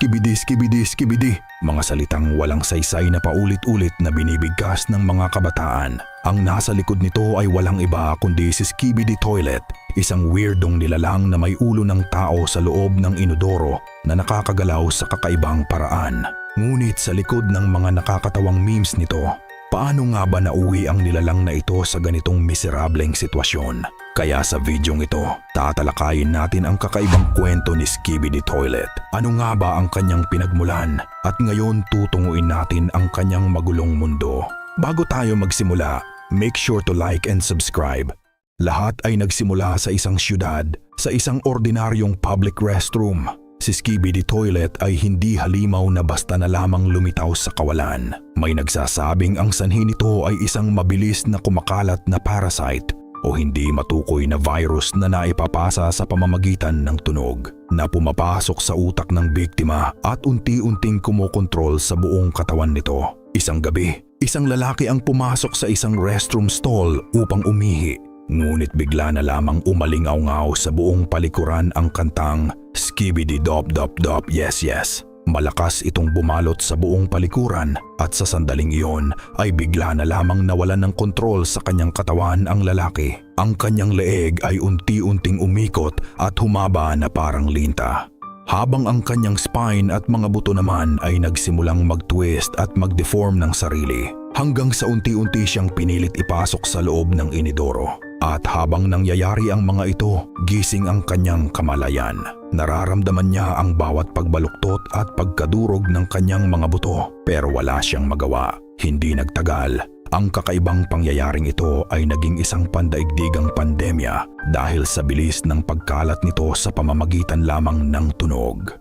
skibidi skibidi skibidi. Mga salitang walang saysay na paulit-ulit na binibigkas ng mga kabataan. Ang nasa likod nito ay walang iba kundi si Skibidi Toilet, isang weirdong nilalang na may ulo ng tao sa loob ng inodoro na nakakagalaw sa kakaibang paraan. Ngunit sa likod ng mga nakakatawang memes nito, paano nga ba nauwi ang nilalang na ito sa ganitong miserableng sitwasyon? Kaya sa videong ito, tatalakayin natin ang kakaibang kwento ni Skibidi Toilet. Ano nga ba ang kanyang pinagmulan? At ngayon tutunguin natin ang kanyang magulong mundo. Bago tayo magsimula, make sure to like and subscribe. Lahat ay nagsimula sa isang syudad, sa isang ordinaryong public restroom. Si Skibidi Toilet ay hindi halimaw na basta na lamang lumitaw sa kawalan. May nagsasabing ang sanhi nito ay isang mabilis na kumakalat na parasite o hindi matukoy na virus na naipapasa sa pamamagitan ng tunog na pumapasok sa utak ng biktima at unti-unting kumokontrol sa buong katawan nito. Isang gabi, isang lalaki ang pumasok sa isang restroom stall upang umihi. Ngunit bigla na lamang umalingaw-ngaw sa buong palikuran ang kantang Skibidi Dop Dop Dop Yes Yes. Malakas itong bumalot sa buong palikuran at sa sandaling iyon ay bigla na lamang nawalan ng kontrol sa kanyang katawan ang lalaki. Ang kanyang leeg ay unti-unting umikot at humaba na parang linta. Habang ang kanyang spine at mga buto naman ay nagsimulang mag-twist at mag-deform ng sarili. Hanggang sa unti-unti siyang pinilit ipasok sa loob ng inidoro. At habang nangyayari ang mga ito, gising ang kanyang kamalayan. Nararamdaman niya ang bawat pagbaluktot at pagkadurog ng kanyang mga buto pero wala siyang magawa. Hindi nagtagal, ang kakaibang pangyayaring ito ay naging isang pandaigdigang pandemya dahil sa bilis ng pagkalat nito sa pamamagitan lamang ng tunog.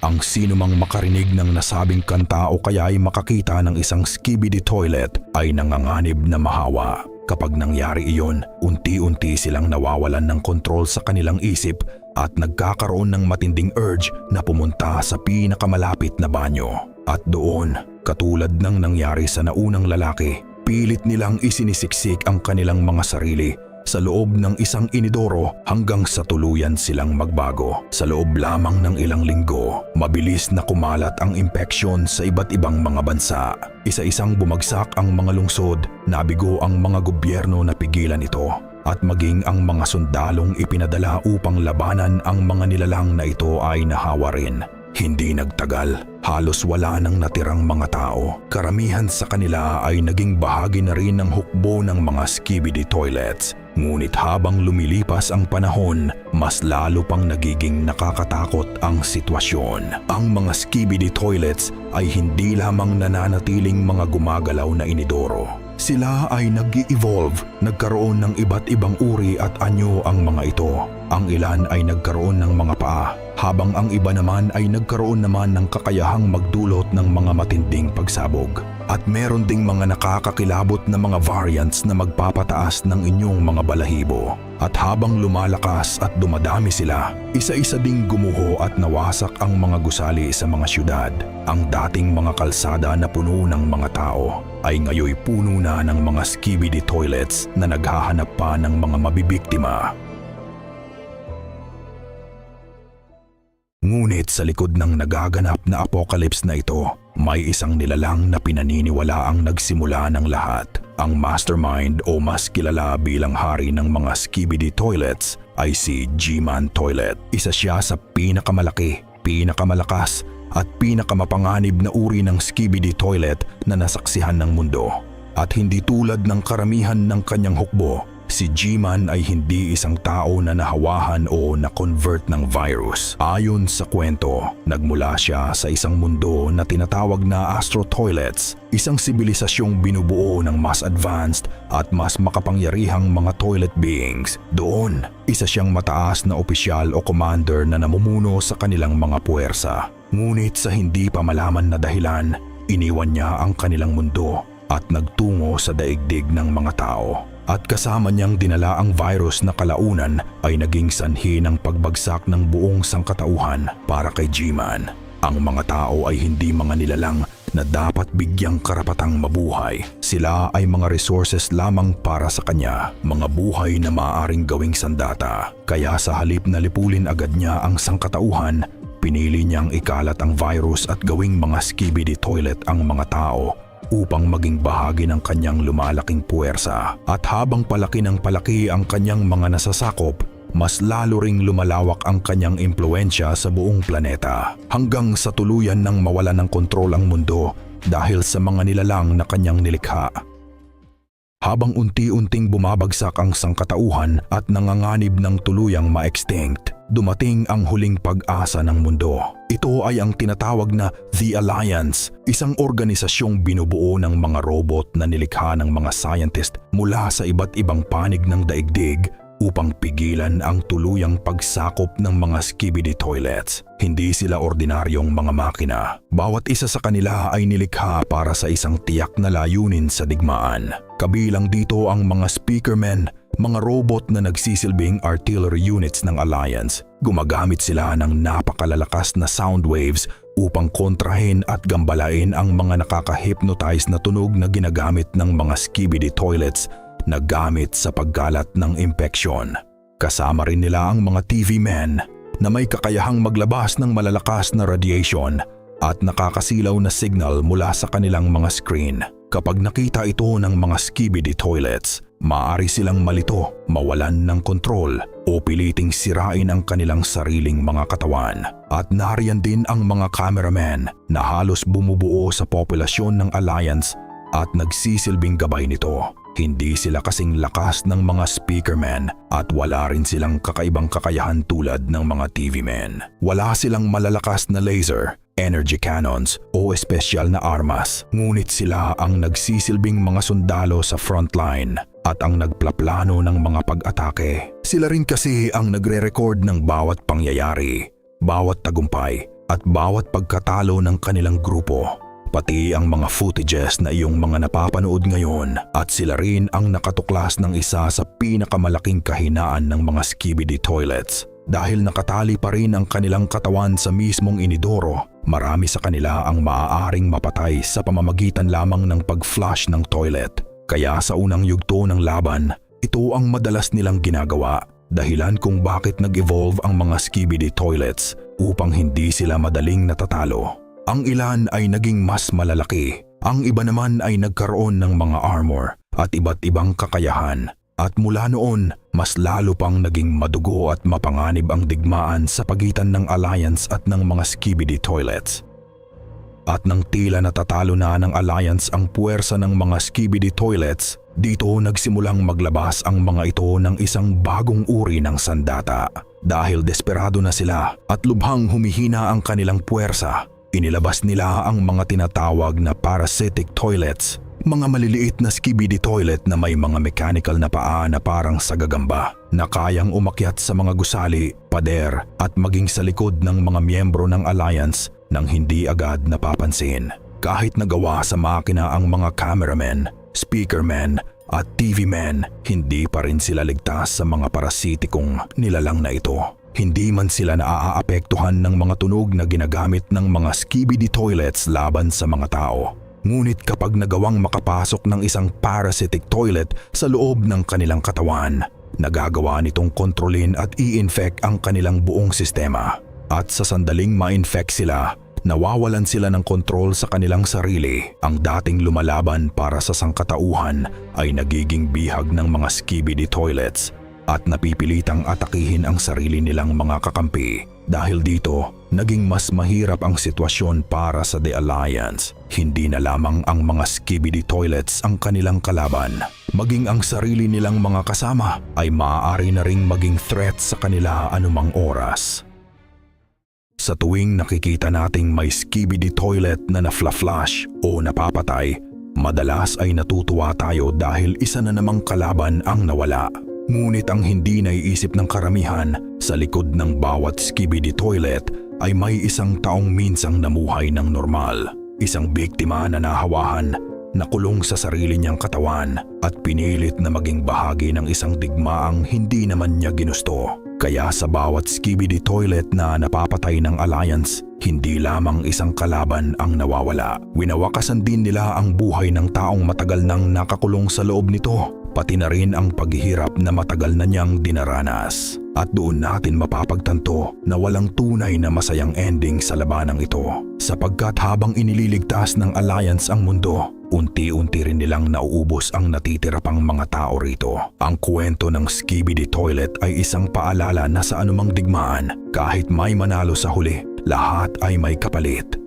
Ang sinumang makarinig ng nasabing kanta o kaya ay makakita ng isang Skibidi Toilet ay nanganganib na mahawa. Kapag nangyari iyon, unti-unti silang nawawalan ng kontrol sa kanilang isip at nagkakaroon ng matinding urge na pumunta sa pinakamalapit na banyo. At doon, katulad ng nangyari sa naunang lalaki, pilit nilang isinisiksik ang kanilang mga sarili sa loob ng isang inidoro hanggang sa tuluyan silang magbago. Sa loob lamang ng ilang linggo, mabilis na kumalat ang impeksyon sa iba't ibang mga bansa. Isa-isang bumagsak ang mga lungsod, nabigo ang mga gobyerno na pigilan ito, at maging ang mga sundalong ipinadala upang labanan ang mga nilalang na ito ay nahawa rin. Hindi nagtagal, halos wala nang natirang mga tao. Karamihan sa kanila ay naging bahagi na rin ng hukbo ng mga Skibidi Toilets. Ngunit habang lumilipas ang panahon, mas lalo pang nagiging nakakatakot ang sitwasyon. Ang mga Skibidi Toilets ay hindi lamang nananatiling mga gumagalaw na inidoro. Sila ay nag-i-evolve, nagkaroon ng iba't ibang uri at anyo ang mga ito. Ang ilan ay nagkaroon ng mga paa, habang ang iba naman ay nagkaroon naman ng kakayahang magdulot ng mga matinding pagsabog. At meron ding mga nakakakilabot na mga variants na magpapataas ng inyong mga balahibo. At habang lumalakas at dumadami sila, isa-isa ding gumuho at nawasak ang mga gusali sa mga syudad. Ang dating mga kalsada na puno ng mga tao ay ngayoy puno na ng mga Skibidi Toilets na naghahanap pa ng mga mabibiktima. Ngunit sa likod ng nagaganap na apocalypse na ito, may isang nilalang na pinaniniwala ang nagsimula ng lahat. Ang mastermind o mas kilala bilang hari ng mga Skibidi Toilets ay si G-Man Toilet. Isa siya sa pinakamalaki, pinakamalakas at pinakamapanganib na uri ng Skibidi Toilet na nasaksihan ng mundo. At hindi tulad ng karamihan ng kanyang hukbo, si G-Man ay hindi isang tao na nahawahan o na-convert ng virus. Ayon sa kwento, nagmula siya sa isang mundo na tinatawag na Astro Toilets, isang sibilisasyong binubuo ng mas advanced at mas makapangyarihang mga toilet beings. Doon, isa siyang mataas na opisyal o commander na namumuno sa kanilang mga puwersa. Ngunit sa hindi pa malaman na dahilan, iniwan niya ang kanilang mundo at nagtungo sa daigdig ng mga tao. At kasama niyang dinala ang virus na kalaunan ay naging sanhi ng pagbagsak ng buong sangkatauhan para kay G-Man. Ang mga tao ay hindi mga nilalang na dapat bigyang karapatang mabuhay. Sila ay mga resources lamang para sa kanya, mga buhay na maaaring gawing sandata. Kaya sa halip na lipulin agad niya ang sangkatauhan, pinili niyang ikalat ang virus at gawing mga skibidi toilet ang mga tao upang maging bahagi ng kanyang lumalaking puwersa. At habang palaki ng palaki ang kanyang mga nasasakop, mas lalo ring lumalawak ang kanyang impluensya sa buong planeta hanggang sa tuluyan ng mawala ng kontrol ang mundo dahil sa mga nilalang na kanyang nilikha. Habang unti-unting bumabagsak ang sangkatauhan at nanganganib ng tuluyang ma-extinct, dumating ang huling pag-asa ng mundo. Ito ay ang tinatawag na The Alliance, isang organisasyong binubuo ng mga robot na nilikha ng mga scientist mula sa iba't ibang panig ng daigdig upang pigilan ang tuluyang pagsakop ng mga skibidi toilets. Hindi sila ordinaryong mga makina. Bawat isa sa kanila ay nilikha para sa isang tiyak na layunin sa digmaan. Kabilang dito ang mga speakermen, mga robot na nagsisilbing artillery units ng Alliance. Gumagamit sila ng napakalalakas na sound waves upang kontrahin at gambalain ang mga nakaka-hypnotize na tunog na ginagamit ng mga skibidi toilets na gamit sa paggalat ng impeksyon. Kasama rin nila ang mga TV men na may kakayahang maglabas ng malalakas na radiation at nakakasilaw na signal mula sa kanilang mga screen. Kapag nakita ito ng mga skibidi toilets, maaari silang malito, mawalan ng kontrol o piliting sirain ang kanilang sariling mga katawan. At nariyan din ang mga cameramen na halos bumubuo sa populasyon ng Alliance at nagsisilbing gabay nito. Hindi sila kasing lakas ng mga speakermen at wala rin silang kakaibang kakayahan tulad ng mga TV men. Wala silang malalakas na laser, energy cannons o espesyal na armas. Ngunit sila ang nagsisilbing mga sundalo sa frontline at ang nagplaplano ng mga pag-atake. Sila rin kasi ang nagre-record ng bawat pangyayari, bawat tagumpay at bawat pagkatalo ng kanilang grupo. Pati ang mga footages na iyong mga napapanood ngayon, at sila rin ang nakatuklas ng isa sa pinakamalaking kahinaan ng mga skibidi toilets. Dahil nakatali pa rin ang kanilang katawan sa mismong inidoro, marami sa kanila ang maaaring mapatay sa pamamagitan lamang ng pag-flush ng toilet. Kaya sa unang yugto ng laban, ito ang madalas nilang ginagawa, dahilan kung bakit nag-evolve ang mga skibidi toilets upang hindi sila madaling natatalo. Ang ilan ay naging mas malalaki, ang iba naman ay nagkaroon ng mga armor at iba't ibang kakayahan. At mula noon, mas lalo pang naging madugo at mapanganib ang digmaan sa pagitan ng Alliance at ng mga skibidi toilets. At nang tila natatalo na ng Alliance ang puwersa ng mga skibidi toilets, dito nagsimulang maglabas ang mga ito ng isang bagong uri ng sandata. Dahil desperado na sila at lubhang humihina ang kanilang puwersa, inilabas nila ang mga tinatawag na parasitic toilets, mga maliliit na skibidi toilet na may mga mechanical na paa na parang sagagamba na kayang umakyat sa mga gusali, pader at maging sa likod ng mga miyembro ng Alliance nang hindi agad napapansin. Kahit nagawa sa makina ang mga cameramen, speakermen at TV men, hindi pa rin sila ligtas sa mga parasitikong nilalang na ito. Hindi man sila naaapektuhan ng mga tunog na ginagamit ng mga skibidi toilets laban sa mga tao. Ngunit kapag nagawang makapasok ng isang parasitic toilet sa loob ng kanilang katawan, nagagawa nitong kontrolin at i-infect ang kanilang buong sistema. At sa sandaling ma-infect sila, nawawalan sila ng kontrol sa kanilang sarili. Ang dating lumalaban para sa sangkatauhan ay nagiging bihag ng mga skibidi toilets at napipilitang atakihin ang sarili nilang mga kakampi. Dahil dito, naging mas mahirap ang sitwasyon para sa The Alliance. Hindi na lamang ang mga skibidi toilets ang kanilang kalaban. Maging ang sarili nilang mga kasama ay maaari na ring maging threat sa kanila anumang oras. Sa tuwing nakikita nating may skibidi toilet na na-flush o napapatay, madalas ay natutuwa tayo dahil isa na namang kalaban ang nawala. Ngunit ang hindi naiisip ng karamihan, sa likod ng bawat skibidi toilet ay may isang taong minsang namuhay ng normal. Isang biktima na nahawahan, nakulong sa sarili niyang katawan at pinilit na maging bahagi ng isang digmaang hindi naman niya ginusto. Kaya sa bawat skibidi toilet na napapatay ng Alliance, hindi lamang isang kalaban ang nawawala. Winawakasan din nila ang buhay ng taong matagal nang nakakulong sa loob nito, pati na rin ang paghihirap na matagal na niyang dinaranas. At doon natin mapapagtanto na walang tunay na masayang ending sa labanang ito. Sapagkat habang inililigtas ng Alliance ang mundo, unti-unti rin nilang nauubos ang natitira pang mga tao rito. Ang kwento ng Skibidi Toilet ay isang paalala na sa anumang digmaan, kahit may manalo sa huli, lahat ay may kapalit.